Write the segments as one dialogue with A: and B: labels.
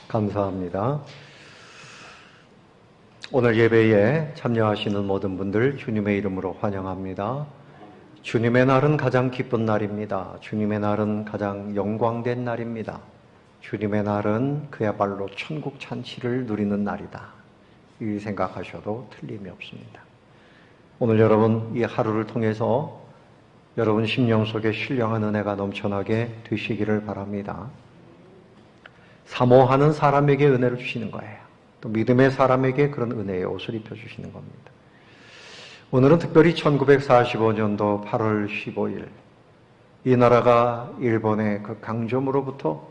A: 감사합니다. 오늘 예배에 참여하시는 모든 분들 주님의 이름으로 환영합니다. 주님의 날은 가장 기쁜 날입니다. 주님의 날은 가장 영광된 날입니다. 주님의 날은 그야말로 천국 잔치를 누리는 날이다. 이 생각하셔도 틀림이 없습니다. 오늘 여러분 이 하루를 통해서 여러분 심령 속에 신령한 은혜가 넘쳐나게 되시기를 바랍니다. 사모하는 사람에게 은혜를 주시는 거예요. 또 믿음의 사람에게 그런 은혜의 옷을 입혀주시는 겁니다. 오늘은 특별히 1945년도 8월 15일 이 나라가 일본의 그 강점으로부터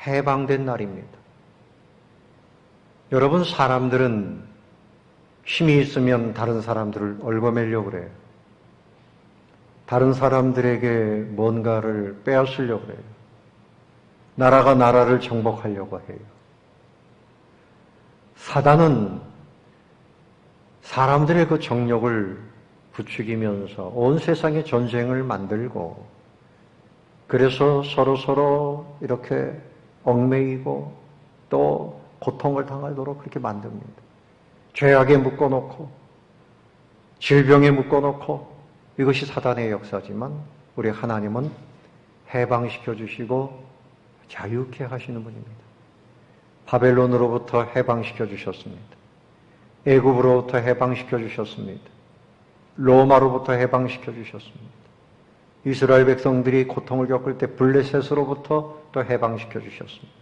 A: 해방된 날입니다. 여러분, 사람들은 힘이 있으면 다른 사람들을 얽어매려고 그래요. 다른 사람들에게 뭔가를 빼앗으려고 그래요. 나라가 나라를 정복하려고 해요. 사단은 사람들의 그 정욕을 부추기면서 온 세상에 전쟁을 만들고, 그래서 서로 이렇게 얽매이고 또 고통을 당하도록 그렇게 만듭니다. 죄악에 묶어놓고 질병에 묶어놓고, 이것이 사단의 역사지만 우리 하나님은 해방시켜 주시고 자유케 하시는 분입니다. 바벨론으로부터 해방시켜 주셨습니다. 애굽으로부터 해방시켜 주셨습니다. 로마로부터 해방시켜 주셨습니다. 이스라엘 백성들이 고통을 겪을 때 블레셋으로부터 또 해방시켜 주셨습니다.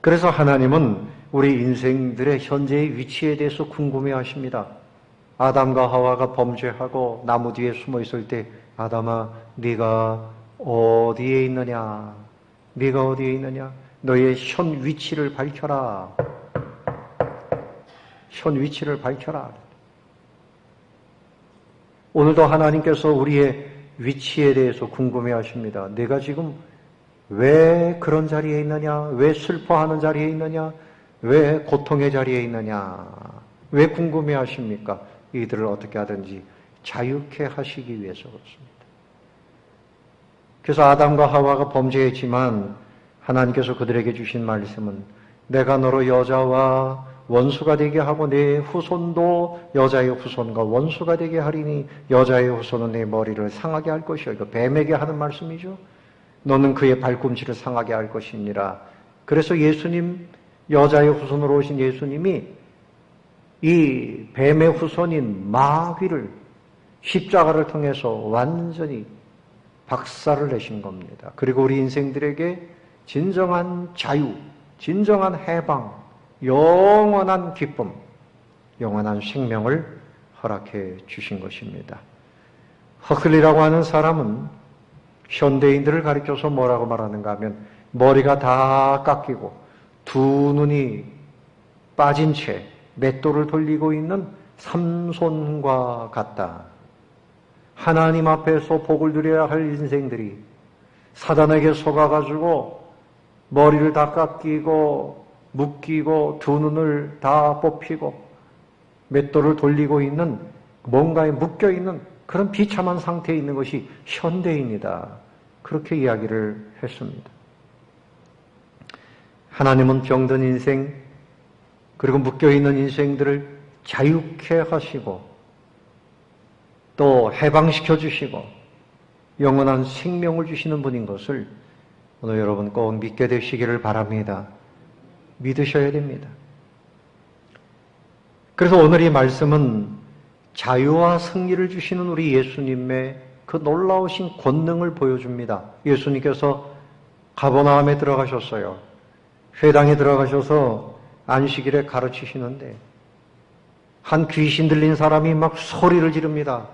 A: 그래서 하나님은 우리 인생들의 현재의 위치에 대해서 궁금해하십니다. 아담과 하와가 범죄하고 나무 뒤에 숨어 있을 때, 아담아, 네가 어디에 있느냐? 네가 어디에 있느냐? 너의 현 위치를 밝혀라. 현 위치를 밝혀라. 오늘도 하나님께서 우리의 위치에 대해서 궁금해하십니다. 내가 지금 왜 그런 자리에 있느냐? 왜 슬퍼하는 자리에 있느냐? 왜 고통의 자리에 있느냐? 왜 궁금해하십니까? 이들을 어떻게 하든지 자유케 하시기 위해서 그렇습니다. 그래서 아담과 하와가 범죄했지만 하나님께서 그들에게 주신 말씀은, 내가 너로 여자와 원수가 되게 하고 내 후손도 여자의 후손과 원수가 되게 하리니 여자의 후손은 내 머리를 상하게 할 것이요. 이거 뱀에게 하는 말씀이죠. 너는 그의 발꿈치를 상하게 할 것이니라. 그래서 예수님, 여자의 후손으로 오신 예수님이 이 뱀의 후손인 마귀를 십자가를 통해서 완전히 박살을 내신 겁니다. 그리고 우리 인생들에게 진정한 자유, 진정한 해방, 영원한 기쁨, 영원한 생명을 허락해 주신 것입니다. 허클리라고 하는 사람은 현대인들을 가리켜서 뭐라고 말하는가 하면, 머리가 다 깎이고 두 눈이 빠진 채 맷돌을 돌리고 있는 삼손과 같다. 하나님 앞에서 복을 누려야 할 인생들이 사단에게 속아가지고 머리를 다 깎이고 묶이고 두 눈을 다 뽑히고 맷돌을 돌리고 있는, 뭔가에 묶여있는 그런 비참한 상태에 있는 것이 현대인이다. 그렇게 이야기를 했습니다. 하나님은 병든 인생, 그리고 묶여있는 인생들을 자유케 하시고 또 해방시켜 주시고 영원한 생명을 주시는 분인 것을 오늘 여러분 꼭 믿게 되시기를 바랍니다. 믿으셔야 됩니다. 그래서 오늘 이 말씀은 자유와 승리를 주시는 우리 예수님의 그 놀라우신 권능을 보여줍니다. 예수님께서 가버나움에 들어가셨어요. 회당에 들어가셔서 안식일에 가르치시는데 한 귀신 들린 사람이 막 소리를 지릅니다.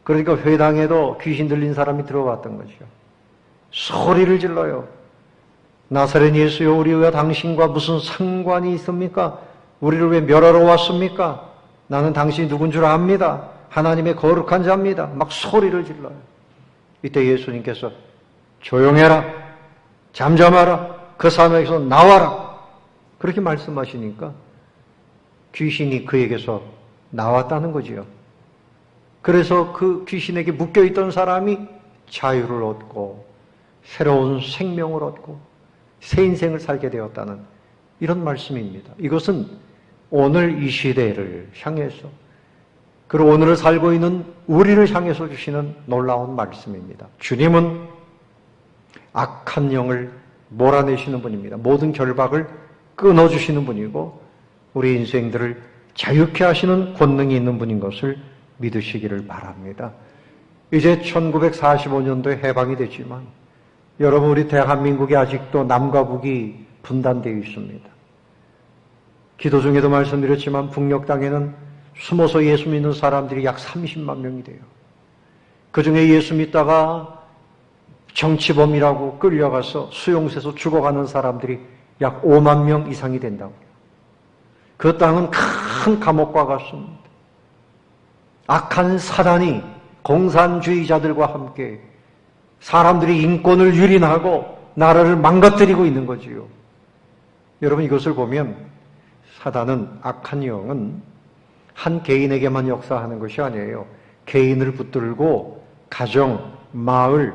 A: 그러니까 회당에도 귀신 들린 사람이 들어왔던 거죠. 소리를 질러요. 나사렛 예수여, 우리와 당신과 무슨 상관이 있습니까? 우리를 왜 멸하러 왔습니까? 나는 당신이 누군 줄 압니다. 하나님의 거룩한 자입니다. 막 소리를 질러요. 이때 예수님께서 조용해라, 잠잠하라, 그 사람에게서 나와라, 그렇게 말씀하시니까 귀신이 그에게서 나왔다는 거지요. 그래서 그 귀신에게 묶여있던 사람이 자유를 얻고 새로운 생명을 얻고 새 인생을 살게 되었다는 이런 말씀입니다. 이것은 오늘 이 시대를 향해서 그리고 오늘을 살고 있는 우리를 향해서 주시는 놀라운 말씀입니다. 주님은 악한 영을 몰아내시는 분입니다. 모든 결박을 끊어주시는 분이고 우리 인생들을 자유케 하시는 권능이 있는 분인 것을 믿으시기를 바랍니다. 이제 1945년도에 해방이 됐지만 여러분 우리 대한민국이 아직도 남과 북이 분단되어 있습니다. 기도 중에도 말씀드렸지만 북녘 땅에는 숨어서 예수 믿는 사람들이 약 30만 명이 돼요. 그 중에 예수 믿다가 정치범이라고 끌려가서 수용소에서 죽어가는 사람들이 약 5만 명 이상이 된다고요. 그 땅은 큰 감옥과 같습니다. 악한 사단이 공산주의자들과 함께 사람들이 인권을 유린하고 나라를 망가뜨리고 있는 거지요. 여러분 이것을 보면 사단은 악한 영은 한 개인에게만 역사하는 것이 아니에요. 개인을 붙들고 가정, 마을,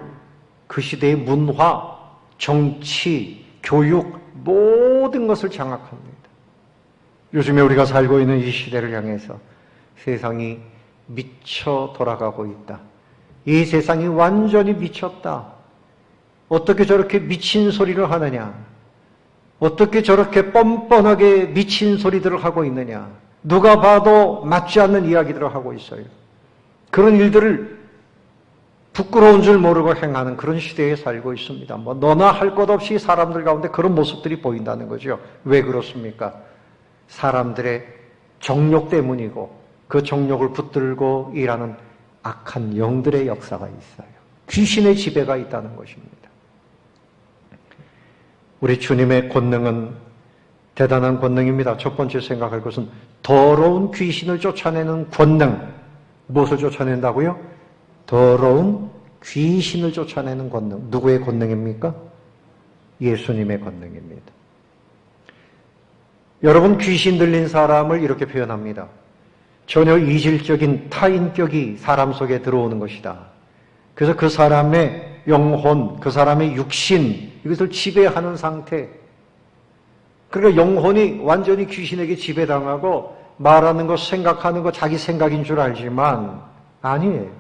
A: 그 시대의 문화, 정치, 교육 모든 것을 장악합니다. 요즘에 우리가 살고 있는 이 시대를 향해서 세상이 미쳐 돌아가고 있다. 이 세상이 완전히 미쳤다. 어떻게 저렇게 미친 소리를 하느냐? 어떻게 저렇게 뻔뻔하게 미친 소리들을 하고 있느냐? 누가 봐도 맞지 않는 이야기들을 하고 있어요. 그런 일들을 부끄러운 줄 모르고 행하는 그런 시대에 살고 있습니다. 뭐 너나 할 것 없이 사람들 가운데 그런 모습들이 보인다는 거죠. 왜 그렇습니까? 사람들의 정욕 때문이고 그 정욕을 붙들고 일하는 악한 영들의 역사가 있어요. 귀신의 지배가 있다는 것입니다. 우리 주님의 권능은 대단한 권능입니다. 첫 번째 생각할 것은 더러운 귀신을 쫓아내는 권능. 무엇을 쫓아낸다고요? 더러운 귀신을 쫓아내는 권능. 누구의 권능입니까? 예수님의 권능입니다. 여러분 귀신 들린 사람을 이렇게 표현합니다. 전혀 이질적인 타인격이 사람 속에 들어오는 것이다. 그래서 그 사람의 영혼, 그 사람의 육신 이것을 지배하는 상태. 그러니까 영혼이 완전히 귀신에게 지배당하고 말하는 것, 생각하는 것 자기 생각인 줄 알지만 아니에요.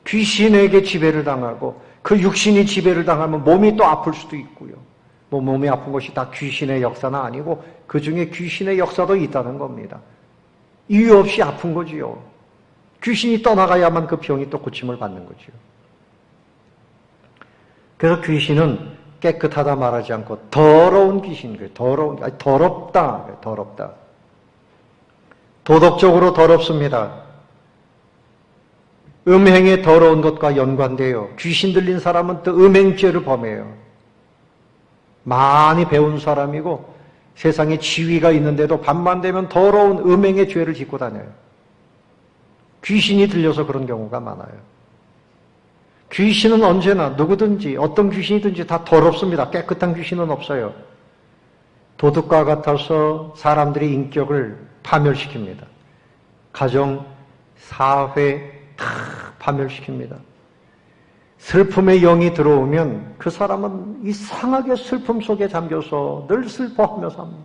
A: 귀신에게 지배를 당하고 그 육신이 지배를 당하면 몸이 또 아플 수도 있고요. 뭐 몸이 아픈 것이 다 귀신의 역사는 아니고 그 중에 귀신의 역사도 있다는 겁니다. 이유 없이 아픈 거지요. 귀신이 떠나가야만 그 병이 또 고침을 받는 거지요. 그래서 귀신은 깨끗하다 말하지 않고 더러운 귀신, 더럽다, 더럽다. 도덕적으로 더럽습니다. 음행의 더러운 것과 연관돼요. 귀신 들린 사람은 또 음행죄를 범해요. 많이 배운 사람이고 세상에 지위가 있는데도 밤만 되면 더러운 음행의 죄를 짓고 다녀요. 귀신이 들려서 그런 경우가 많아요. 귀신은 언제나 누구든지 어떤 귀신이든지 다 더럽습니다. 깨끗한 귀신은 없어요. 도둑과 같아서 사람들의 인격을 파멸시킵니다. 가정, 사회 다 파멸시킵니다. 슬픔의 영이 들어오면 그 사람은 이상하게 슬픔 속에 잠겨서 늘 슬퍼하며 삽니다.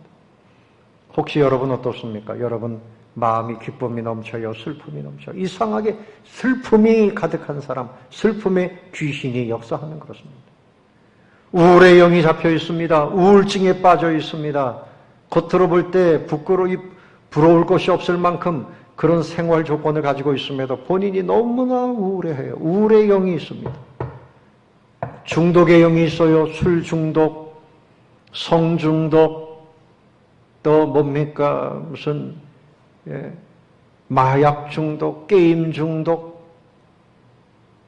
A: 혹시 여러분 어떻습니까? 여러분 마음이 기쁨이 넘쳐요? 슬픔이 넘쳐요? 이상하게 슬픔이 가득한 사람, 슬픔의 귀신이 역사하는 그렇습니다. 우울의 영이 잡혀 있습니다. 우울증에 빠져 있습니다. 겉으로 볼 때 부러울 것이 없을 만큼 그런 생활 조건을 가지고 있음에도 본인이 너무나 우울해해요. 우울의 영이 있습니다. 중독의 영이 있어요. 술 중독, 성 중독, 또 뭡니까? 무슨 마약 중독, 게임 중독,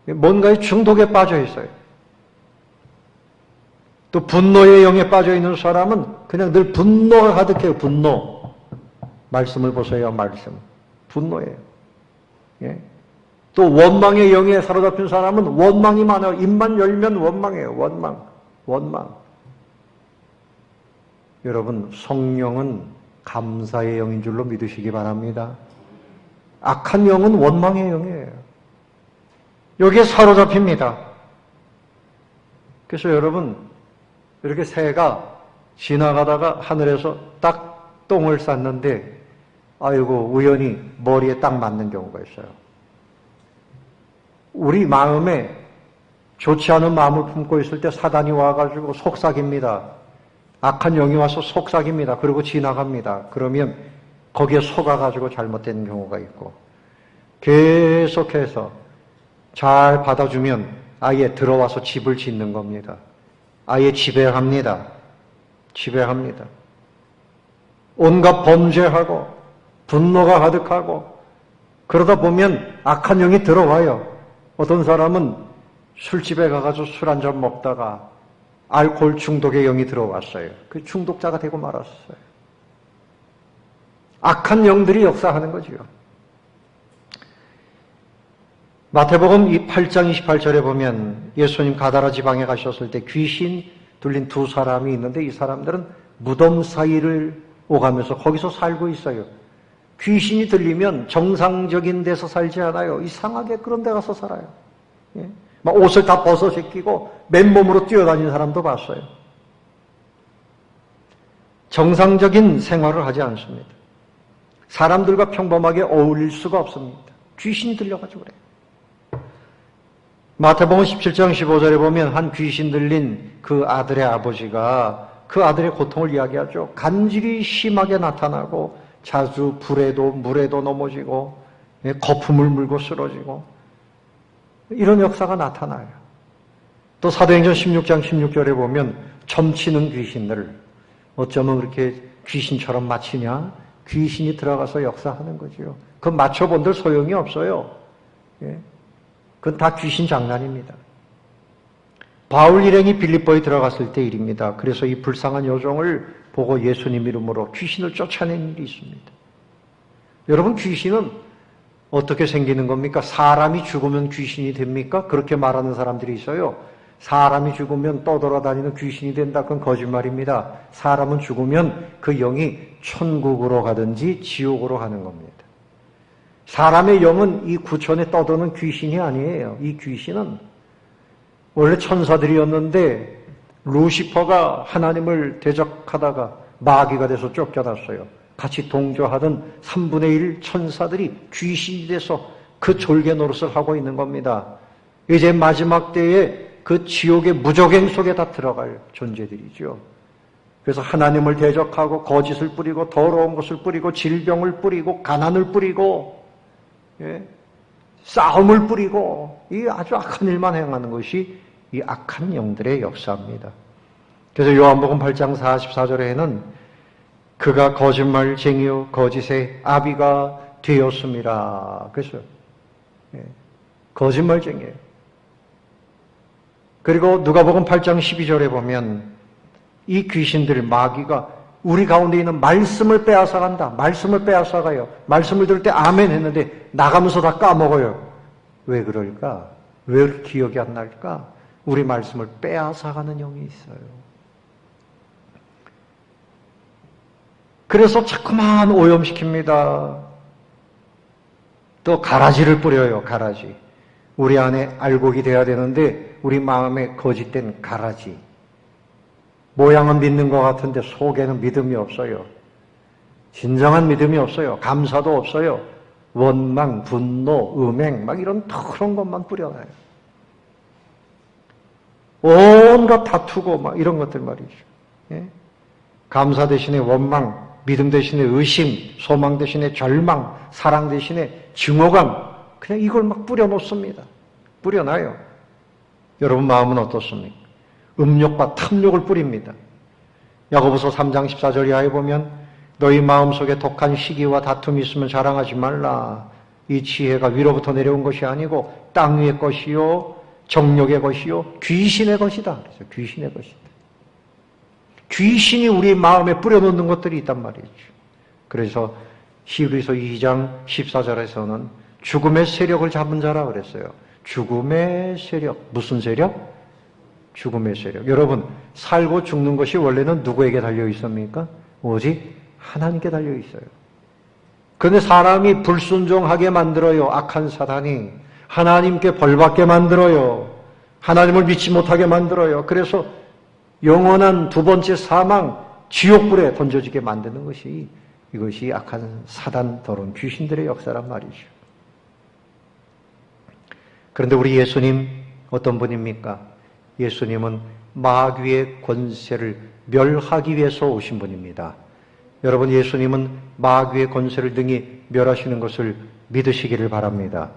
A: 뭔가의 중독에 빠져 있어요. 또 분노의 영에 빠져 있는 사람은 그냥 늘 분노가 가득해요. 분노. 말씀을 보세요. 말씀. 분노예요. 예? 또 원망의 영에 사로잡힌 사람은 원망이 많아요. 입만 열면 원망해요. 원망. 여러분 성령은 감사의 영인 줄로 믿으시기 바랍니다. 악한 영은 원망의 영이에요. 여기에 사로잡힙니다. 그래서 여러분 이렇게 새가 지나가다가 하늘에서 딱 똥을 쌌는데 아이고 우연히 머리에 딱 맞는 경우가 있어요. 우리 마음에 좋지 않은 마음을 품고 있을 때 사단이 와가지고 속삭입니다. 악한 영이 와서 속삭입니다. 그리고 지나갑니다. 그러면 거기에 속아가지고 잘못된 경우가 있고 계속해서 잘 받아주면 아예 들어와서 집을 짓는 겁니다. 아예 지배합니다. 지배합니다. 온갖 범죄하고 분노가 가득하고 그러다 보면 악한 영이 들어와요. 어떤 사람은 술집에 가가지고 술 한 잔 먹다가 알코올 중독의 영이 들어왔어요. 그 중독자가 되고 말았어요. 악한 영들이 역사하는 거지요. 마태복음 8장 28절에 보면 예수님 가다라 지방에 가셨을 때 귀신 들린 두 사람이 있는데 이 사람들은 무덤 사이를 오가면서 거기서 살고 있어요. 귀신이 들리면 정상적인 데서 살지 않아요. 이상하게 그런 데 가서 살아요. 예? 막 옷을 다 벗어 제끼고 맨몸으로 뛰어다니는 사람도 봤어요. 정상적인 생활을 하지 않습니다. 사람들과 평범하게 어울릴 수가 없습니다. 귀신이 들려가지고 그래요. 마태복음 17장 15절에 보면 한 귀신 들린 그 아들의 아버지가 그 아들의 고통을 이야기하죠. 간질이 심하게 나타나고 자주 불에도 물에도 넘어지고 거품을 물고 쓰러지고 이런 역사가 나타나요. 또 사도행전 16장 16절에 보면 점치는 귀신들 어쩌면 그렇게 귀신처럼 맞히냐? 귀신이 들어가서 역사하는 거지요. 그건 맞춰본들 소용이 없어요. 예. 그건 다 귀신 장난입니다. 바울 일행이 빌립보에 들어갔을 때 일입니다. 그래서 이 불쌍한 여종을 보고 예수님 이름으로 귀신을 쫓아낸 일이 있습니다. 여러분 귀신은 어떻게 생기는 겁니까? 사람이 죽으면 귀신이 됩니까? 그렇게 말하는 사람들이 있어요. 사람이 죽으면 떠돌아다니는 귀신이 된다. 그건 거짓말입니다. 사람은 죽으면 그 영이 천국으로 가든지 지옥으로 가는 겁니다. 사람의 영은 이 구천에 떠도는 귀신이 아니에요. 이 귀신은 원래 천사들이었는데 루시퍼가 하나님을 대적하다가 마귀가 돼서 쫓겨났어요. 같이 동조하던 3분의 1 천사들이 귀신이 돼서 그 졸개 노릇을 하고 있는 겁니다. 이제 마지막 때에 그 지옥의 무적행 속에 다 들어갈 존재들이죠. 그래서 하나님을 대적하고 거짓을 뿌리고 더러운 것을 뿌리고 질병을 뿌리고 가난을 뿌리고 싸움을 뿌리고 이 아주 악한 일만 행하는 것이 이 악한 영들의 역사입니다. 그래서 요한복음 8장 44절에는 그가 거짓말쟁이요 거짓의 아비가 되었음이라. 그래서 거짓말쟁이에요. 그리고 누가복음 8장 12절에 보면 이 귀신들 마귀가 우리 가운데 있는 말씀을 빼앗아간다. 말씀을 빼앗아가요. 말씀을 들을 때 아멘 했는데 나가면서 다 까먹어요. 왜 그럴까? 왜 그렇게 기억이 안 날까? 우리 말씀을 빼앗아가는 영이 있어요. 그래서 자꾸만 오염시킵니다. 또 가라지를 뿌려요. 가라지. 우리 안에 알곡이 돼야 되는데 우리 마음에 거짓된 가라지. 모양은 믿는 것 같은데 속에는 믿음이 없어요. 진정한 믿음이 없어요. 감사도 없어요. 원망, 분노, 음행 막 이런 그런 것만 뿌려놔요. 온갖 다투고 막 이런 것들 말이죠. 예? 감사 대신에 원망, 믿음 대신에 의심, 소망 대신에 절망, 사랑 대신에 증오감, 그냥 이걸 막 뿌려놓습니다. 뿌려놔요. 여러분 마음은 어떻습니까? 음욕과 탐욕을 뿌립니다. 야고보서 3장 14절 이하에 보면 너희 마음속에 독한 시기와 다툼이 있으면 자랑하지 말라. 이 지혜가 위로부터 내려온 것이 아니고 땅 위의 것이요 정욕의 것이요 귀신의 것이다. 그래서 귀신의 것이다. 귀신이 우리 마음에 뿌려놓는 것들이 있단 말이죠. 그래서 히브리서 2장 14절에서는 죽음의 세력을 잡은 자라 그랬어요. 죽음의 세력. 무슨 세력? 죽음의 세력. 여러분, 살고 죽는 것이 원래는 누구에게 달려 있습니까? 오직 하나님께 달려 있어요. 그런데 사람이 불순종하게 만들어요. 악한 사단이. 하나님께 벌받게 만들어요. 하나님을 믿지 못하게 만들어요. 그래서 영원한 두 번째 사망, 지옥불에 던져지게 만드는 것이 이것이 악한 사단 더러운 귀신들의 역사란 말이죠. 그런데 우리 예수님 어떤 분입니까? 예수님은 마귀의 권세를 멸하기 위해서 오신 분입니다. 여러분, 예수님은 마귀의 권세를 능히 멸하시는 것을 믿으시기를 바랍니다.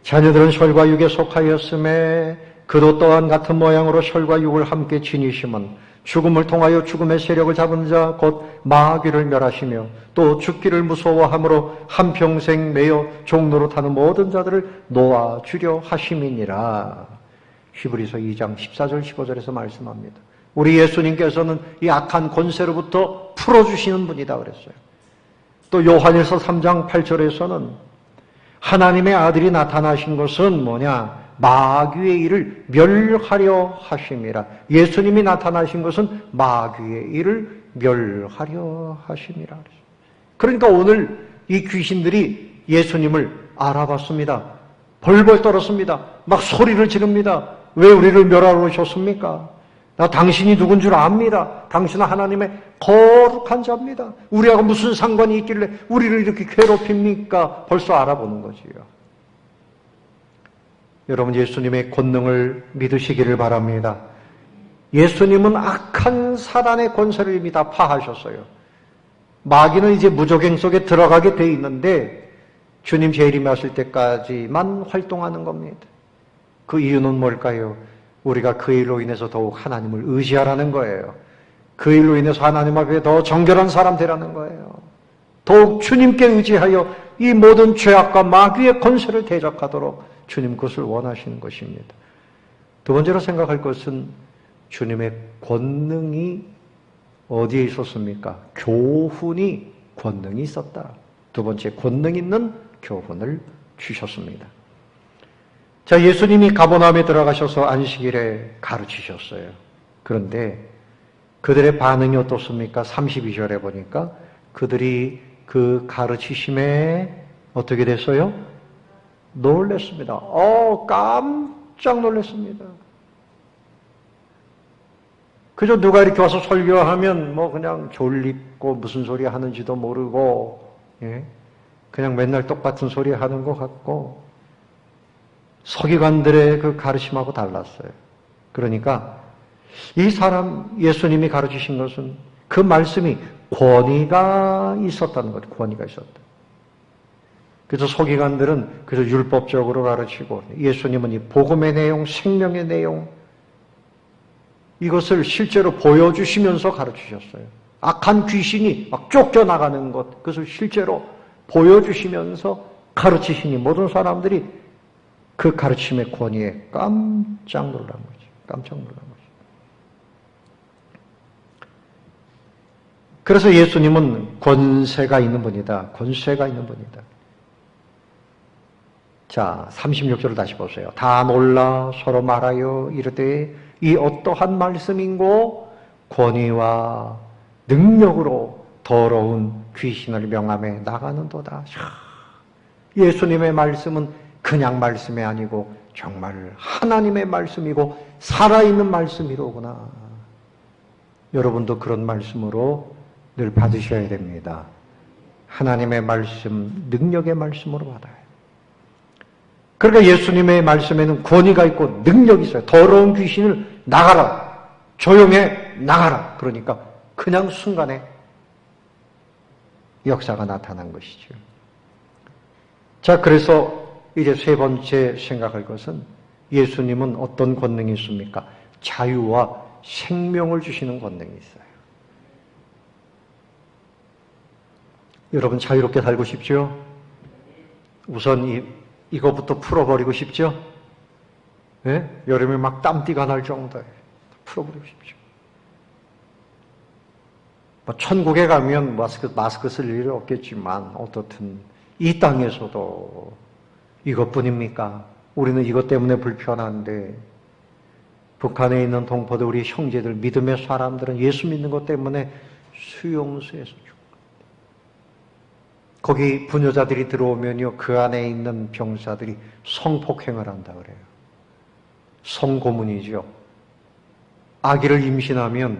A: 자녀들은 혈과 육에 속하였음에 그도 또한 같은 모양으로 혈과 육을 함께 지니심은 죽음을 통하여 죽음의 세력을 잡은 자 곧 마귀를 멸하시며 또 죽기를 무서워함으로 한평생 매여 종로로 타는 모든 자들을 놓아주려 하심이니라. 히브리서 2장 14절 15절에서 말씀합니다. 우리 예수님께서는 이 악한 권세로부터 풀어주시는 분이다 그랬어요. 또 요한일서 3장 8절에서는 하나님의 아들이 나타나신 것은 뭐냐? 마귀의 일을 멸하려 하심이라. 예수님이 나타나신 것은 마귀의 일을 멸하려 하심이라. 그러니까 오늘 이 귀신들이 예수님을 알아봤습니다. 벌벌 떨었습니다. 막 소리를 지릅니다. 왜 우리를 멸하러 오셨습니까? 나 당신이 누군 줄 압니다. 당신은 하나님의 거룩한 자입니다. 우리하고 무슨 상관이 있길래 우리를 이렇게 괴롭힙니까? 벌써 알아보는 거지요. 여러분, 예수님의 권능을 믿으시기를 바랍니다. 예수님은 악한 사단의 권세를 이미 다 파하셨어요. 마귀는 이제 무저갱 속에 들어가게 돼 있는데 주님 재림하실 때까지만 활동하는 겁니다. 그 이유는 뭘까요? 우리가 그 일로 인해서 더욱 하나님을 의지하라는 거예요. 그 일로 인해서 하나님 앞에 더 정결한 사람 되라는 거예요. 더욱 주님께 의지하여 이 모든 죄악과 마귀의 권세를 대적하도록 주님 그것을 원하시는 것입니다. 두 번째로 생각할 것은 주님의 권능이 어디에 있었습니까? 교훈이 권능이 있었다. 두 번째, 권능 있는 교훈을 주셨습니다. 자, 예수님이 가버나움에 들어가셔서 안식일에 가르치셨어요. 그런데 그들의 반응이 어떻습니까? 32절에 보니까 그들이 그 가르치심에 어떻게 됐어요? 놀랬습니다. 깜짝 놀랐습니다. 그저 누가 이렇게 와서 설교하면 뭐 그냥 졸립고 무슨 소리 하는지도 모르고, 그냥 맨날 똑같은 소리 하는 것 같고, 서기관들의 그 가르침하고 달랐어요. 그러니까 이 사람 예수님이 가르치신 것은 그 말씀이 권위가 있었다는 거죠. 권위가 있었다. 그래서 서기관들은 그래서 율법적으로 가르치고 예수님은 이 복음의 내용, 생명의 내용 이것을 실제로 보여주시면서 가르치셨어요. 악한 귀신이 막 쫓겨나가는 것 그것을 실제로 보여주시면서 가르치시니 모든 사람들이 그 가르침의 권위에 깜짝 놀란 거죠. 깜짝 놀란 거죠. 그래서 예수님은 권세가 있는 분이다. 권세가 있는 분이다. 자, 36절을 다시 보세요. 다 놀라 서로 말하여 이르되 이 어떠한 말씀인고 권위와 능력으로 더러운 귀신을 명함에 나가는도다. 예수님의 말씀은 그냥 말씀이 아니고 정말 하나님의 말씀이고 살아있는 말씀이로구나. 여러분도 그런 말씀으로 늘 받으셔야 됩니다. 하나님의 말씀, 능력의 말씀으로 받아요. 그러니까 예수님의 말씀에는 권위가 있고 능력이 있어요. 더러운 귀신을 나가라. 조용해 나가라. 그러니까 그냥 순간에 역사가 나타난 것이죠. 자, 그래서 이제 세 번째 생각할 것은 예수님은 어떤 권능이 있습니까? 자유와 생명을 주시는 권능이 있어요. 여러분 자유롭게 살고 싶죠? 우선 이거부터 풀어버리고 싶죠? 네? 여름에 막 땀띠가 날 정도에 풀어버리고 싶죠. 뭐 천국에 가면 마스크 쓸 일이 없겠지만 어떻든 이 땅에서도 이것뿐입니까? 우리는 이것 때문에 불편한데 북한에 있는 동포들 우리 형제들 믿음의 사람들은 예수 믿는 것 때문에 수용소에서 죽고 거기 부녀자들이 들어오면요 그 안에 있는 병사들이 성폭행을 한다 그래요. 성고문이죠. 아기를 임신하면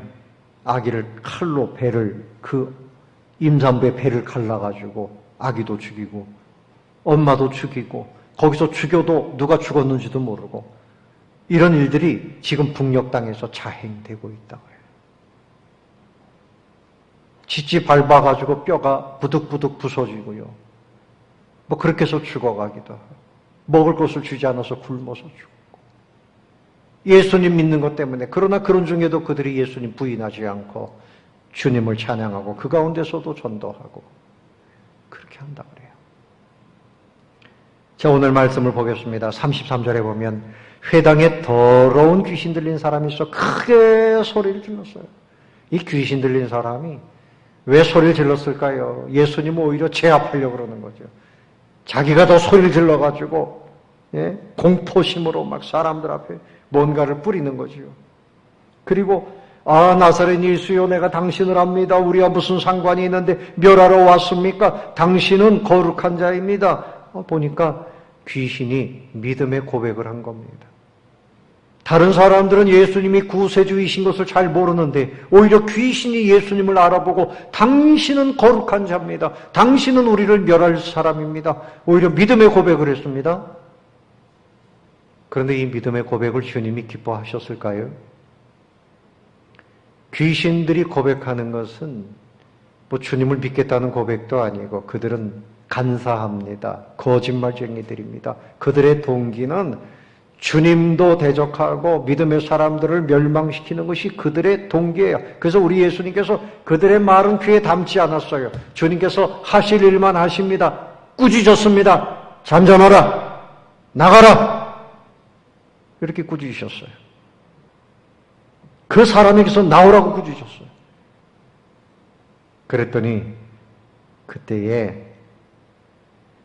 A: 아기를 칼로 그 임산부의 배를 갈라가지고 아기도 죽이고 엄마도 죽이고 거기서 죽여도 누가 죽었는지도 모르고 이런 일들이 지금 북녘 땅에서 자행되고 있다고 해요. 짖지 밟아가지고 뼈가 부득부득 부서지고요. 뭐 그렇게 해서 죽어가기도 하고 먹을 것을 주지 않아서 굶어서 죽고 예수님 믿는 것 때문에 그러나 그런 중에도 그들이 예수님 부인하지 않고 주님을 찬양하고 그 가운데서도 전도하고 그렇게 한다고 그래요. 자, 오늘 말씀을 보겠습니다. 33절에 보면 회당에 더러운 귀신 들린 사람이 있어 크게 소리를 질렀어요. 이 귀신 들린 사람이 왜 소리를 질렀을까요? 예수님은 오히려 제압하려고 그러는 거죠. 자기가 더 소리를 질러가지고 공포심으로 막 사람들 앞에 뭔가를 뿌리는 거지요. 그리고 나사렛 예수여 내가 당신을 압니다. 우리와 무슨 상관이 있는데 멸하러 왔습니까? 당신은 거룩한 자입니다. 보니까 귀신이 믿음의 고백을 한 겁니다. 다른 사람들은 예수님이 구세주이신 것을 잘 모르는데 오히려 귀신이 예수님을 알아보고 당신은 거룩한 자입니다. 당신은 우리를 멸할 사람입니다. 오히려 믿음의 고백을 했습니다. 그런데 이 믿음의 고백을 주님이 기뻐하셨을까요? 귀신들이 고백하는 것은 뭐 주님을 믿겠다는 고백도 아니고 그들은 간사합니다. 거짓말쟁이들입니다. 그들의 동기는 주님도 대적하고 믿음의 사람들을 멸망시키는 것이 그들의 동기예요. 그래서 우리 예수님께서 그들의 말은 귀에 담지 않았어요. 주님께서 하실 일만 하십니다. 꾸짖었습니다. 잠잠하라. 나가라. 이렇게 꾸짖으셨어요. 그 사람에게서 나오라고 꾸짖으셨어요. 그랬더니 그때에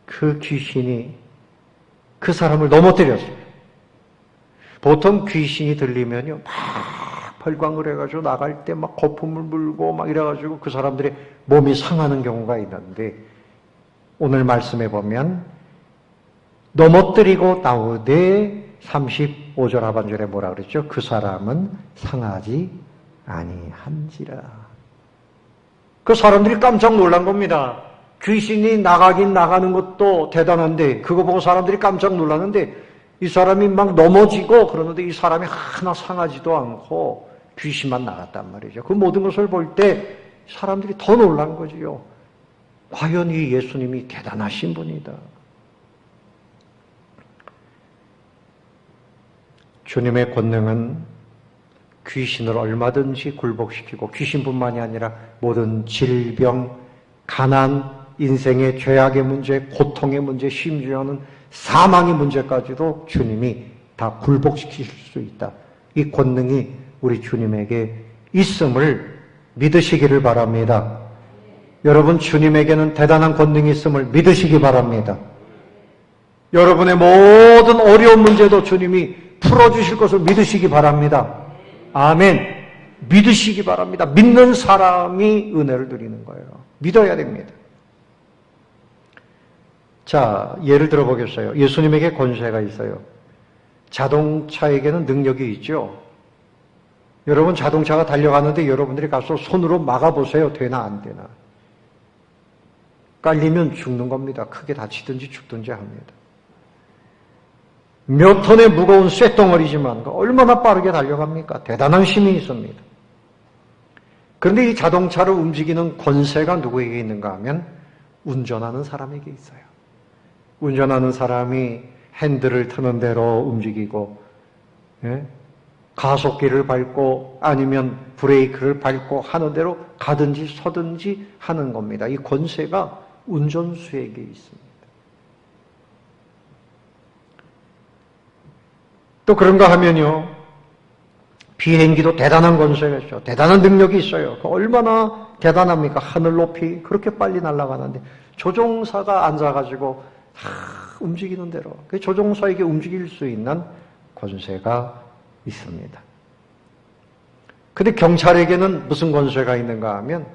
A: 그 귀신이 그 사람을 넘어뜨렸어요. 보통 귀신이 들리면요, 막 발광을 해가지고 나갈 때 막 거품을 물고 막 이래가지고 그 사람들의 몸이 상하는 경우가 있는데 오늘 말씀해 보면 넘어뜨리고 나오되 35절 하반절에 뭐라 그랬죠? 그 사람은 상하지 아니한지라. 그 사람들이 깜짝 놀란 겁니다. 귀신이 나가긴 나가는 것도 대단한데 그거 보고 사람들이 깜짝 놀랐는데 이 사람이 막 넘어지고 그러는데 이 사람이 하나 상하지도 않고 귀신만 나갔단 말이죠. 그 모든 것을 볼 때 사람들이 더 놀란 거지요. 과연 이 예수님이 대단하신 분이다. 주님의 권능은 귀신을 얼마든지 굴복시키고 귀신뿐만이 아니라 모든 질병, 가난, 인생의 죄악의 문제, 고통의 문제, 심지어는 사망의 문제까지도 주님이 다 굴복시킬 수 있다. 이 권능이 우리 주님에게 있음을 믿으시기를 바랍니다. 여러분, 주님에게는 대단한 권능이 있음을 믿으시기 바랍니다. 여러분의 모든 어려운 문제도 주님이 풀어주실 것을 믿으시기 바랍니다. 아멘. 믿으시기 바랍니다. 믿는 사람이 은혜를 누리는 거예요. 믿어야 됩니다. 자, 예를 들어 보겠어요. 예수님에게 권세가 있어요. 자동차에게는 능력이 있죠. 여러분, 자동차가 달려가는데 여러분들이 가서 손으로 막아보세요. 되나 안 되나. 깔리면 죽는 겁니다. 크게 다치든지 죽든지 합니다. 몇 톤의 무거운 쇳덩어리지만 얼마나 빠르게 달려갑니까? 대단한 힘이 있습니다. 그런데 이 자동차를 움직이는 권세가 누구에게 있는가 하면 운전하는 사람에게 있어요. 운전하는 사람이 핸들을 트는 대로 움직이고 가속기를 밟고 아니면 브레이크를 밟고 하는 대로 가든지 서든지 하는 겁니다. 이 권세가 운전수에게 있습니다. 또 그런가 하면요, 비행기도 대단한 권세가 있죠. 대단한 능력이 있어요. 얼마나 대단합니까? 하늘 높이 그렇게 빨리 날아가는데 조종사가 앉아가지고 움직이는 대로 그 조종사에게 움직일 수 있는 권세가 있습니다. 근데 경찰에게는 무슨 권세가 있는가 하면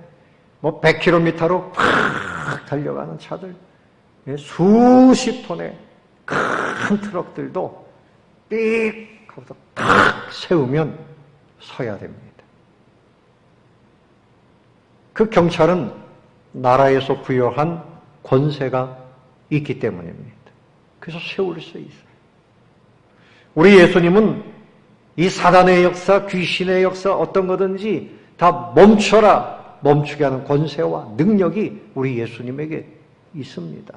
A: 뭐 100km로 팍 달려가는 차들, 수십 톤의 큰 트럭들도 삑 하고서 탁 세우면 서야 됩니다. 그 경찰은 나라에서 부여한 권세가 있기 때문입니다. 그래서 세울 수 있어요. 우리 예수님은 이 사단의 역사, 귀신의 역사 어떤 거든지 다 멈춰라, 멈추게 하는 권세와 능력이 우리 예수님에게 있습니다.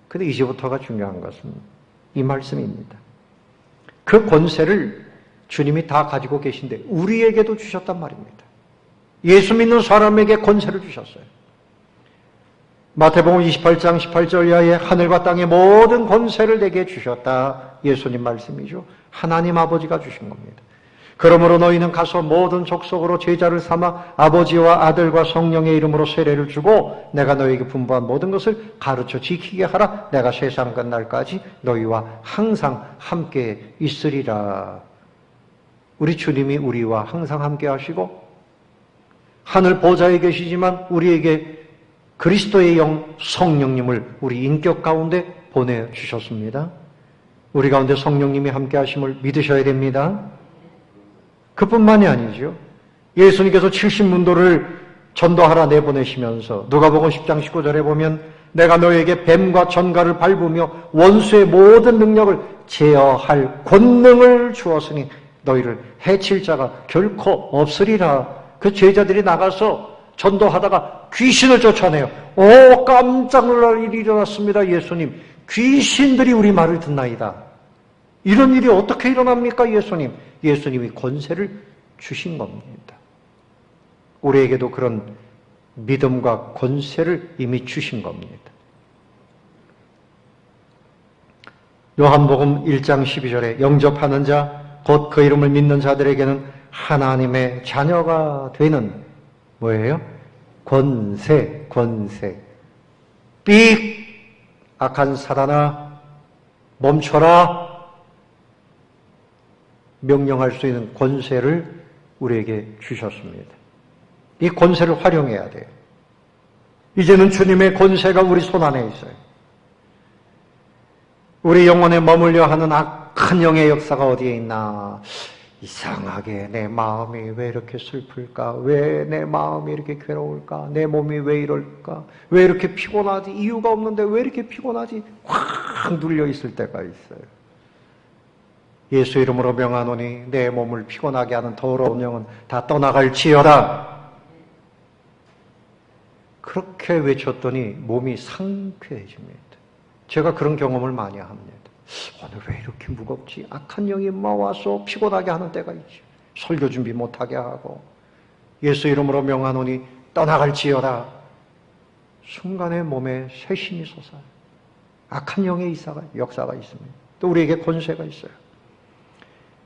A: 그런데 이제부터가 중요한 것은 이 말씀입니다. 그 권세를 주님이 다 가지고 계신데 우리에게도 주셨단 말입니다. 예수 믿는 사람에게 권세를 주셨어요. 마태복음 28장 18절 이하에 하늘과 땅의 모든 권세를 내게 주셨다. 예수님 말씀이죠. 하나님 아버지가 주신 겁니다. 그러므로 너희는 가서 모든 족속으로 제자를 삼아 아버지와 아들과 성령의 이름으로 세례를 주고 내가 너희에게 분부한 모든 것을 가르쳐 지키게 하라. 내가 세상 끝날까지 너희와 항상 함께 있으리라. 우리 주님이 우리와 항상 함께 하시고 하늘 보좌에 계시지만 우리에게 그리스도의 영 성령님을 우리 인격 가운데 보내주셨습니다. 우리 가운데 성령님이 함께 하심을 믿으셔야 됩니다. 그뿐만이 아니죠. 예수님께서 70문도를 전도하라 내보내시면서 누가복음 10장 19절에 보면 내가 너에게 뱀과 전갈을 밟으며 원수의 모든 능력을 제어할 권능을 주었으니 너희를 해칠 자가 결코 없으리라. 그 제자들이 나가서 전도하다가 귀신을 쫓아내요. 오, 깜짝 놀랄 일이 일어났습니다. 예수님, 귀신들이 우리 말을 듣나이다. 이런 일이 어떻게 일어납니까? 예수님, 예수님이 권세를 주신 겁니다. 우리에게도 그런 믿음과 권세를 이미 주신 겁니다. 요한복음 1장 12절에 영접하는 자, 곧 그 이름을 믿는 자들에게는 하나님의 자녀가 되는 뭐예요? 권세. 삑! 악한 사단아, 멈춰라! 명령할 수 있는 권세를 우리에게 주셨습니다. 이 권세를 활용해야 돼요. 이제는 주님의 권세가 우리 손 안에 있어요. 우리 영혼에 머물려 하는 악한 영의 역사가 어디에 있나? 이상하게 내 마음이 왜 이렇게 슬플까? 왜 내 마음이 이렇게 괴로울까? 내 몸이 왜 이럴까? 왜 이렇게 피곤하지? 이유가 없는데 왜 이렇게 피곤하지? 확 눌려 있을 때가 있어요. 예수 이름으로 명하노니 내 몸을 피곤하게 하는 더러운 영은 다 떠나갈지어다. 그렇게 외쳤더니 몸이 상쾌해집니다. 제가 그런 경험을 많이 합니다. 오늘 왜 이렇게 무겁지? 악한 영이 와서 피곤하게 하는 때가 있죠. 설교 준비 못하게 하고 예수 이름으로 명하노니 떠나갈지어다. 순간에 몸에 새 힘이 솟아요. 악한 영의 역사가 있습니다. 또 우리에게 권세가 있어요.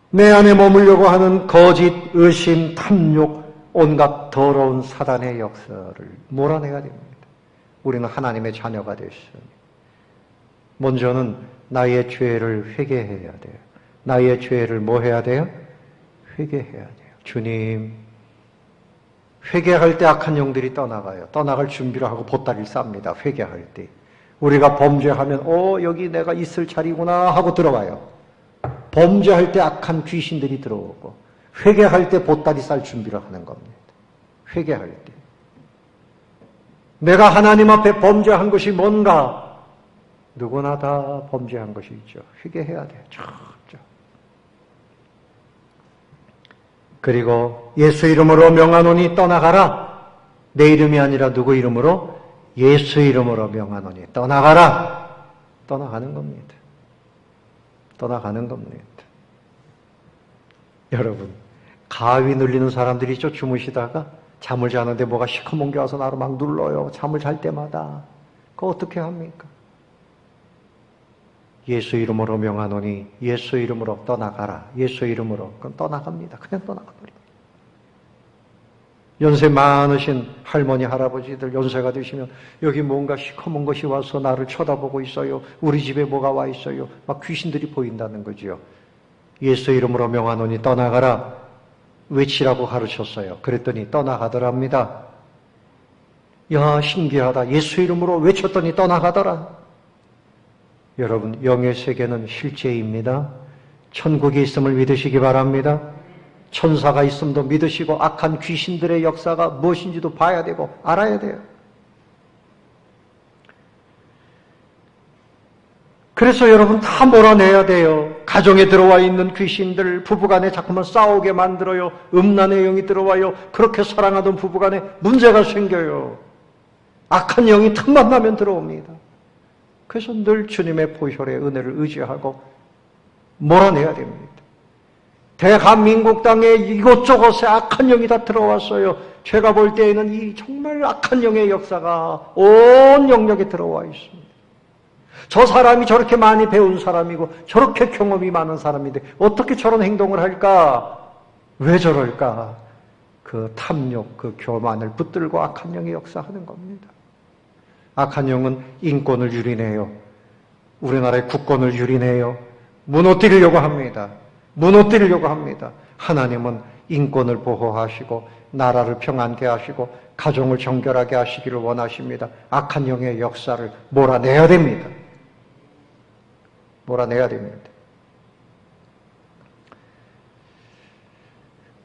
A: 내 안에 머물려고 하는 거짓, 의심, 탐욕, 온갖 더러운 사단의 역사를 몰아내야 됩니다. 우리는 하나님의 자녀가 됐습니다. 먼저는 나의 죄를 회개해야 돼요. 나의 죄를 뭐 해야 돼요? 회개해야 돼요. 주님, 회개할 때 악한 영들이 떠나가요. 떠나갈 준비를 하고 보따리를 쌉니다. 회개할 때. 우리가 범죄하면 여기 내가 있을 자리구나 하고 들어가요. 범죄할 때 악한 귀신들이 들어오고 회개할 때 보따리 쌀 준비를 하는 겁니다. 회개할 때. 내가 하나님 앞에 범죄한 것이 뭔가? 누구나 다 범죄한 것이 있죠. 회개해야 돼요. 쫙쫙. 그리고 예수 이름으로 명하노니 떠나가라. 내 이름이 아니라 누구 이름으로? 예수 이름으로 명하노니 떠나가라. 떠나가는 겁니다. 떠나가는 겁니다. 여러분, 가위 눌리는 사람들이 있죠. 주무시다가 잠을 자는데 뭐가 시커먼 게 와서 나를 막 눌러요. 잠을 잘 때마다. 그거 어떻게 합니까? 예수 이름으로 명하노니 예수 이름으로 떠나가라. 예수 이름으로. 그럼 떠나갑니다. 그냥 떠나가버립니다. 연세 많으신 할머니, 할아버지들 연세가 되시면 여기 뭔가 시커먼 것이 와서 나를 쳐다보고 있어요. 우리 집에 뭐가 와 있어요. 막 귀신들이 보인다는 거죠. 예수 이름으로 명하노니 떠나가라. 외치라고 가르쳤어요. 그랬더니 떠나가더랍니다. 야, 신기하다. 예수 이름으로 외쳤더니 떠나가더라. 여러분, 영의 세계는 실제입니다. 천국이 있음을 믿으시기 바랍니다. 천사가 있음도 믿으시고 악한 귀신들의 역사가 무엇인지도 봐야 되고 알아야 돼요. 그래서 여러분 다 몰아내야 돼요. 가정에 들어와 있는 귀신들, 부부간에 자꾸만 싸우게 만들어요. 음란의 영이 들어와요. 그렇게 사랑하던 부부간에 문제가 생겨요. 악한 영이 틈만 나면 들어옵니다. 그래서 늘 주님의 보혈의 은혜를 의지하고 몰아내야 됩니다. 대한민국 땅에 이곳저곳에 악한 영이 다 들어왔어요. 제가 볼 때에는 이 정말 악한 영의 역사가 온 영역에 들어와 있습니다. 저 사람이 저렇게 많이 배운 사람이고 저렇게 경험이 많은 사람인데 어떻게 저런 행동을 할까? 왜 저럴까? 그 탐욕, 그 교만을 붙들고 악한 영이 역사하는 겁니다. 악한 영은 인권을 유린해요. 우리나라의 국권을 유린해요. 무너뜨리려고 합니다. 무너뜨리려고 합니다. 하나님은 인권을 보호하시고 나라를 평안케 하시고 가정을 정결하게 하시기를 원하십니다. 악한 영의 역사를 몰아내야 됩니다. 몰아내야 됩니다.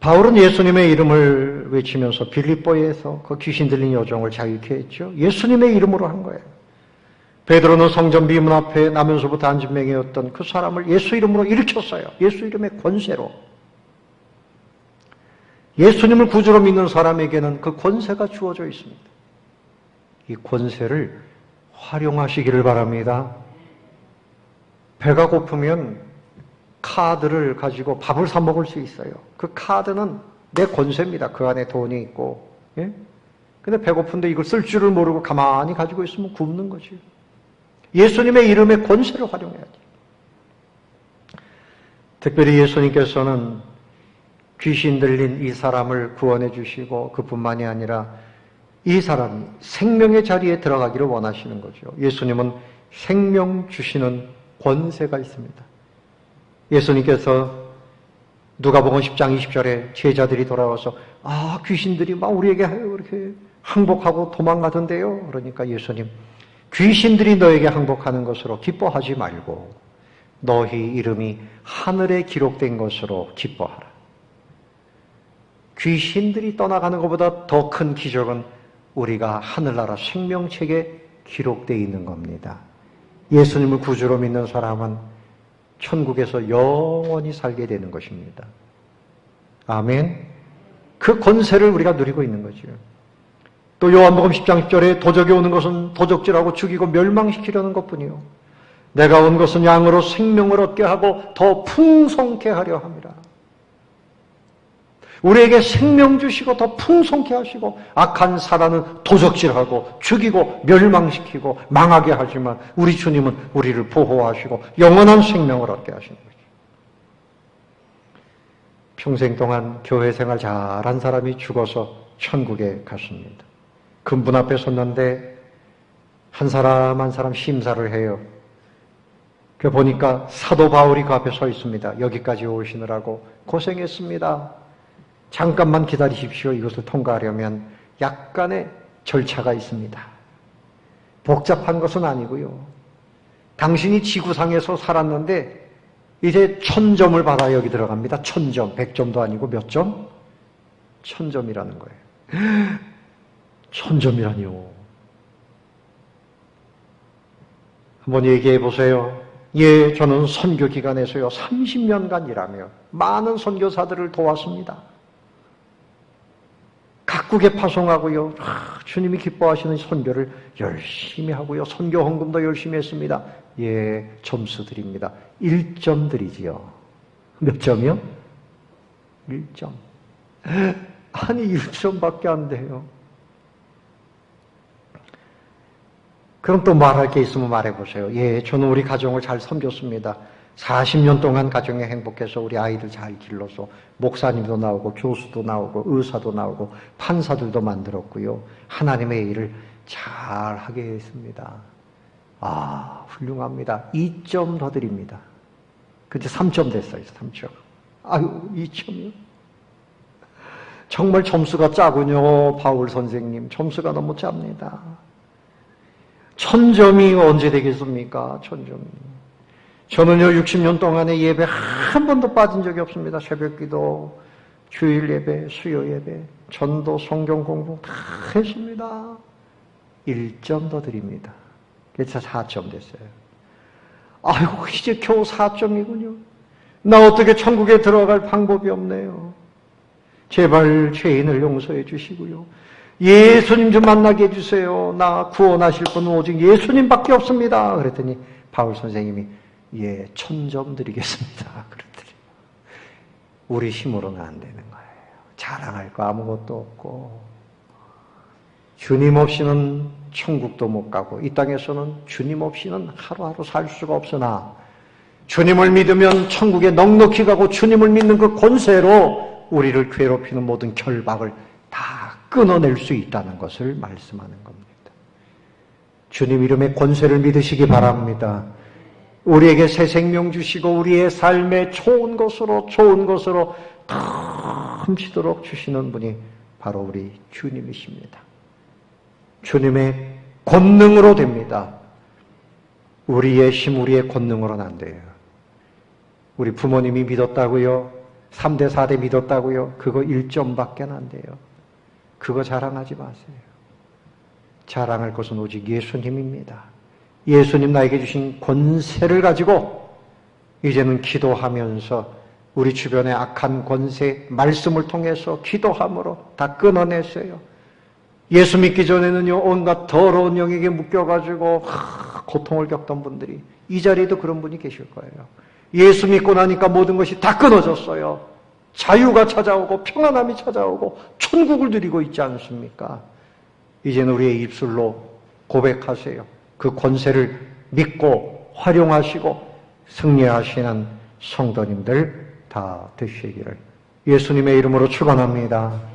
A: 바울은 예수님의 이름을 외치면서 빌립보에서 그 귀신 들린 여종을 자유케 했죠. 예수님의 이름으로 한 거예요. 베드로는 성전 비문 앞에 나면서부터 안진뱅이였던 그 사람을 예수 이름으로 일으켰어요. 예수 이름의 권세로. 예수님을 구주로 믿는 사람에게는 그 권세가 주어져 있습니다. 이 권세를 활용하시기를 바랍니다. 배가 고프면 카드를 가지고 밥을 사 먹을 수 있어요. 그 카드는 내 권세입니다. 그 안에 돈이 있고. 예? 근데 배고픈데 이걸 쓸 줄을 모르고 가만히 가지고 있으면 굶는 거지. 예수님의 이름의 권세를 활용해야지. 특별히 예수님께서는 귀신 들린 이 사람을 구원해 주시고 그뿐만이 아니라 이 사람이 생명의 자리에 들어가기를 원하시는 거죠. 예수님은 생명 주시는 권세가 있습니다. 예수님께서 누가복음 10장 20절에 제자들이 돌아와서 귀신들이 막 우리에게 이렇게 항복하고 도망가던데요. 그러니까 예수님, 귀신들이 너에게 항복하는 것으로 기뻐하지 말고 너희 이름이 하늘에 기록된 것으로 기뻐하라. 귀신들이 떠나가는 것보다 더 큰 기적은 우리가 하늘나라 생명책에 기록되어 있는 겁니다. 예수님을 구주로 믿는 사람은 천국에서 영원히 살게 되는 것입니다. 아멘. 그 권세를 우리가 누리고 있는 거죠. 또 요한복음 10장 10절에 도적이 오는 것은 도적질하고 죽이고 멸망시키려는 것뿐이요. 내가 온 것은 양으로 생명을 얻게 하고 더 풍성케 하려 함이라. 우리에게 생명 주시고 더 풍성케 하시고 악한 사단은 도적질하고 죽이고 멸망시키고 망하게 하지만 우리 주님은 우리를 보호하시고 영원한 생명을 얻게 하시는 거죠. 평생 동안 교회 생활 잘한 사람이 죽어서 천국에 갔습니다. 금분 앞에 섰는데 한 사람 한 사람 심사를 해요. 그 보니까 사도 바울이 그 앞에 서 있습니다. 여기까지 오시느라고 고생했습니다. 잠깐만 기다리십시오. 이것을 통과하려면 약간의 절차가 있습니다. 복잡한 것은 아니고요. 당신이 지구상에서 살았는데 이제 1000점을 받아 여기 들어갑니다. 1000점, 100점도 아니고 몇 점? 1000점이라는 거예요. 1000점이라니요. 한번 얘기해 보세요. 예, 저는 선교 기관에서요 30년간 일하며 많은 선교사들을 도왔습니다. 각국에 파송하고요. 주님이 기뻐하시는 선교를 열심히 하고요. 선교 헌금도 열심히 했습니다. 예, 점수 드립니다. 1점 드리지요. 몇 점이요? 1점. 아니 1점밖에 안 돼요. 그럼 또 말할 게 있으면 말해보세요. 예, 저는 우리 가정을 잘 섬겼습니다. 40년 동안 가정에 행복해서 우리 아이들 잘 길러서 목사님도 나오고 교수도 나오고 의사도 나오고 판사들도 만들었고요. 하나님의 일을 잘 하게 했습니다. 아, 훌륭합니다. 2점 더 드립니다. 그때 3점 됐어요. 3점. 아유, 2점이요? 정말 점수가 짜군요. 바울 선생님. 점수가 너무 짭니다. 1000점이 언제 되겠습니까? 1000점이. 저는요, 60년 동안에 예배 한 번도 빠진 적이 없습니다. 새벽기도, 주일 예배, 수요 예배, 전도, 성경 공부 다 했습니다. 1점 더 드립니다. 그래서 4점 됐어요. 아이고, 이제 겨우 4점이군요. 나 어떻게 천국에 들어갈 방법이 없네요. 제발 죄인을 용서해 주시고요. 예수님 좀 만나게 해주세요. 나 구원하실 분은 오직 예수님밖에 없습니다. 그랬더니 바울 선생님이 1000점 드리겠습니다. 그랬더니 우리 힘으로는 안 되는 거예요. 자랑할 거 아무것도 없고 주님 없이는 천국도 못 가고 이 땅에서는 주님 없이는 하루하루 살 수가 없으나 주님을 믿으면 천국에 넉넉히 가고 주님을 믿는 그 권세로 우리를 괴롭히는 모든 결박을 다 끊어낼 수 있다는 것을 말씀하는 겁니다. 주님 이름의 권세를 믿으시기 바랍니다. 우리에게 새 생명 주시고 우리의 삶에 좋은 것으로 넘치도록 주시는 분이 바로 우리 주님이십니다. 주님의 권능으로 됩니다. 우리의 힘, 우리의 권능으로는 안 돼요. 우리 부모님이 믿었다고요? 3대, 4대 믿었다고요? 그거 1점밖에 안 돼요. 그거 자랑하지 마세요. 자랑할 것은 오직 예수님입니다. 예수님 나에게 주신 권세를 가지고 이제는 기도하면서 우리 주변의 악한 권세, 말씀을 통해서 기도함으로 다 끊어냈어요. 예수 믿기 전에는요, 온갖 더러운 영에게 묶여가지고 고통을 겪던 분들이 이 자리에도 그런 분이 계실 거예요. 예수 믿고 나니까 모든 것이 다 끊어졌어요. 자유가 찾아오고 평안함이 찾아오고 천국을 누리고 있지 않습니까? 이제는 우리의 입술로 고백하세요. 그 권세를 믿고 활용하시고 승리하시는 성도님들 다 되시기를 예수님의 이름으로 축원합니다.